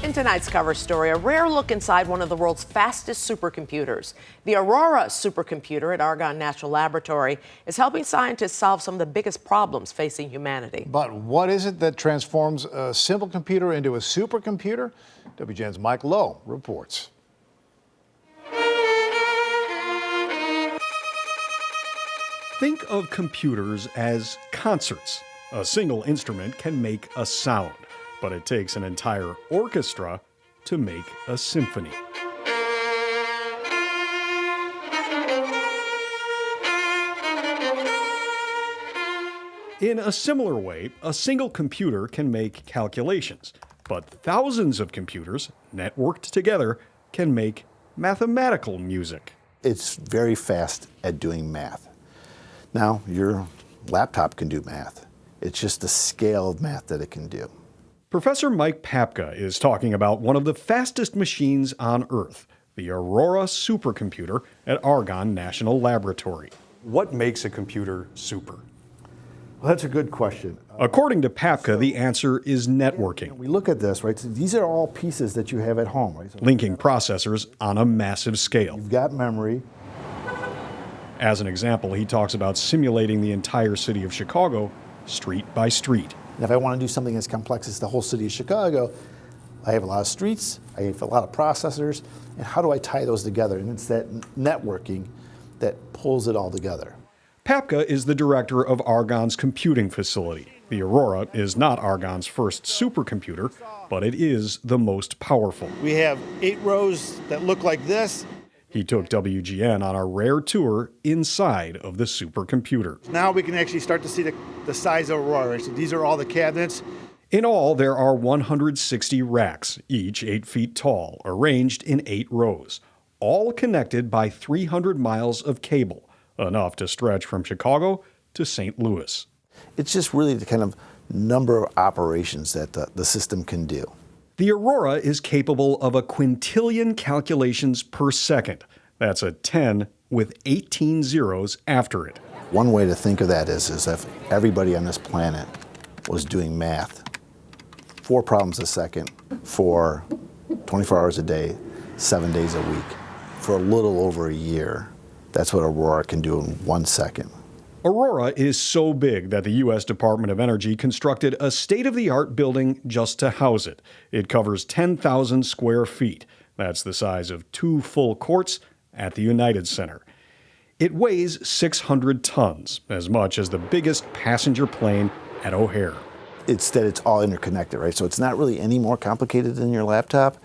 In tonight's cover story, a rare look inside one of the world's fastest supercomputers. The Aurora supercomputer at Argonne National Laboratory is helping scientists solve some of the biggest problems facing humanity. But what is it that transforms a simple computer into a supercomputer? WGN's Mike Lowe reports. Think of computers as concerts. A single instrument can make a sound, but it takes an entire orchestra to make a symphony. In a similar way, a single computer can make calculations, but thousands of computers, networked together, can make mathematical music. It's very fast at doing math. Now, your laptop can do math. It's just the scale of math that it can do. Professor Mike Papka is talking about one of the fastest machines on Earth, the Aurora supercomputer at Argonne National Laboratory. What makes a computer super? Well, that's a good question. According to Papka, the answer is networking. We look at this, right? So these are all pieces that you have at home, right? So linking processors on a massive scale. You've got memory. As an example, he talks about simulating the entire city of Chicago, street by street. And if I want to do something as complex as the whole city of Chicago, I have a lot of streets, I have a lot of processors, and how do I tie those together? And it's that networking that pulls it all together. Papka is the director of Argonne's computing facility. The Aurora is not Argonne's first supercomputer, but it is the most powerful. We have 8 rows that look like this. He took WGN on a rare tour inside of the supercomputer. Now we can actually start to see the size of Aurora. So these are all the cabinets. In all, there are 160 racks, each 8 feet tall, arranged in 8 rows, all connected by 300 miles of cable, enough to stretch from Chicago to St. Louis. It's just really the kind of number of operations that the system can do. The Aurora is capable of a quintillion calculations per second. That's a 10 with 18 zeros after it. One way to think of that is if everybody on this planet was doing math, 4 problems a second for 24 hours a day, 7 days a week, for a little over a year. That's what Aurora can do in 1 second. Aurora is so big that the U.S. Department of Energy constructed a state-of-the-art building just to house it. It covers 10,000 square feet. That's the size of 2 full courts at the United Center. It weighs 600 tons, as much as the biggest passenger plane at O'Hare. It's that it's all interconnected, right? So it's not really any more complicated than your laptop,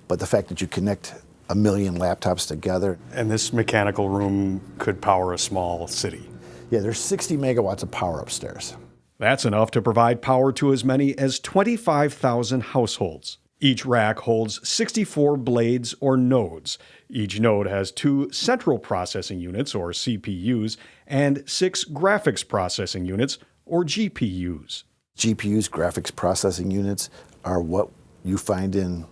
but the fact that you connect 1 million laptops together. And this mechanical room could power a small city. Yeah, there's 60 megawatts of power upstairs. That's enough to provide power to as many as 25,000 households. Each rack holds 64 blades or nodes. Each node has 2 central processing units, or CPUs, and 6 graphics processing units, or GPUs. GPUs, graphics processing units, are what you find in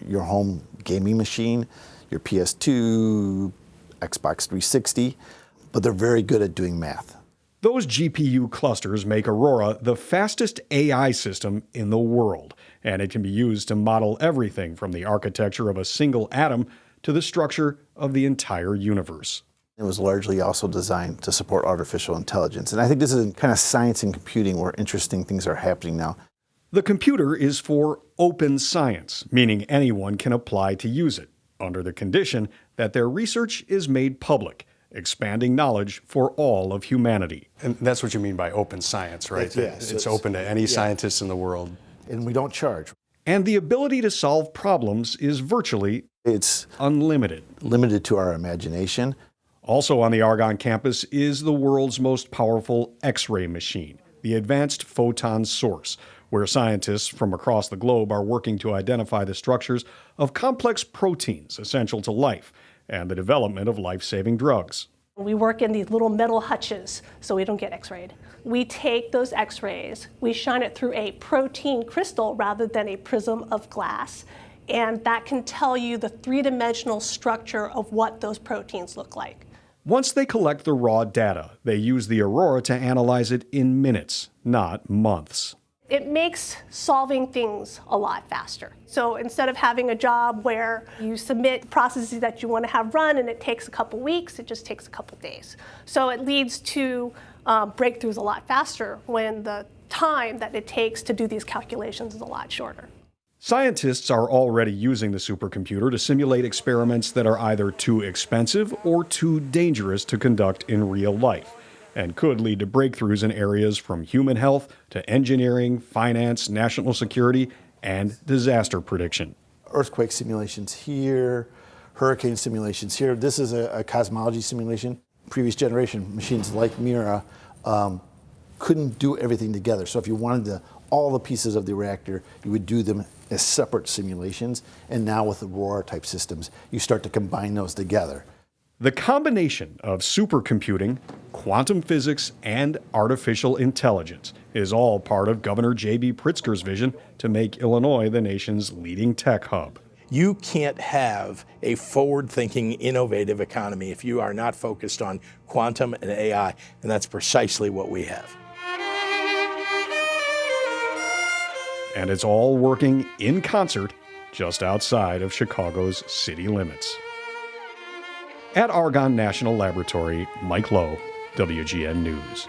your home gaming machine, your PS2, Xbox 360, but they're very good at doing math. Those GPU clusters make Aurora the fastest AI system in the world, and it can be used to model everything from the architecture of a single atom to the structure of the entire universe. It was largely also designed to support artificial intelligence, and I think this is kind of science and computing where interesting things are happening now. The computer is for open science, meaning anyone can apply to use it, under the condition that their research is made public, expanding knowledge for all of humanity. And that's what you mean by open science, right? Yes, it's open to any scientist in the world. And we don't charge. And the ability to solve problems is virtually unlimited. Limited to our imagination. Also on the Argonne campus is the world's most powerful X-ray machine, the Advanced Photon Source, where scientists from across the globe are working to identify the structures of complex proteins essential to life and the development of life-saving drugs. We work in these little metal hutches so we don't get X-rayed. We take those X-rays, we shine it through a protein crystal rather than a prism of glass, and that can tell you the 3-dimensional structure of what those proteins look like. Once they collect the raw data, they use the Aurora to analyze it in minutes, not months. It makes solving things a lot faster. So instead of having a job where you submit processes that you want to have run and it takes a couple weeks, it just takes a couple days. So it leads to breakthroughs a lot faster when the time that it takes to do these calculations is a lot shorter. Scientists are already using the supercomputer to simulate experiments that are either too expensive or too dangerous to conduct in real life, and could lead to breakthroughs in areas from human health to engineering, finance, national security, and disaster prediction. Earthquake simulations here, hurricane simulations here. This is a cosmology simulation. Previous generation machines like Mira couldn't do everything together. So if you wanted all the pieces of the reactor, you would do them as separate simulations. And now with Aurora type systems, you start to combine those together. The combination of supercomputing, quantum physics, and artificial intelligence is all part of Governor J.B. Pritzker's vision to make Illinois the nation's leading tech hub. You can't have a forward-thinking, innovative economy if you are not focused on quantum and AI, and that's precisely what we have. And it's all working in concert just outside of Chicago's city limits. At Argonne National Laboratory, Mike Lowe, WGN News.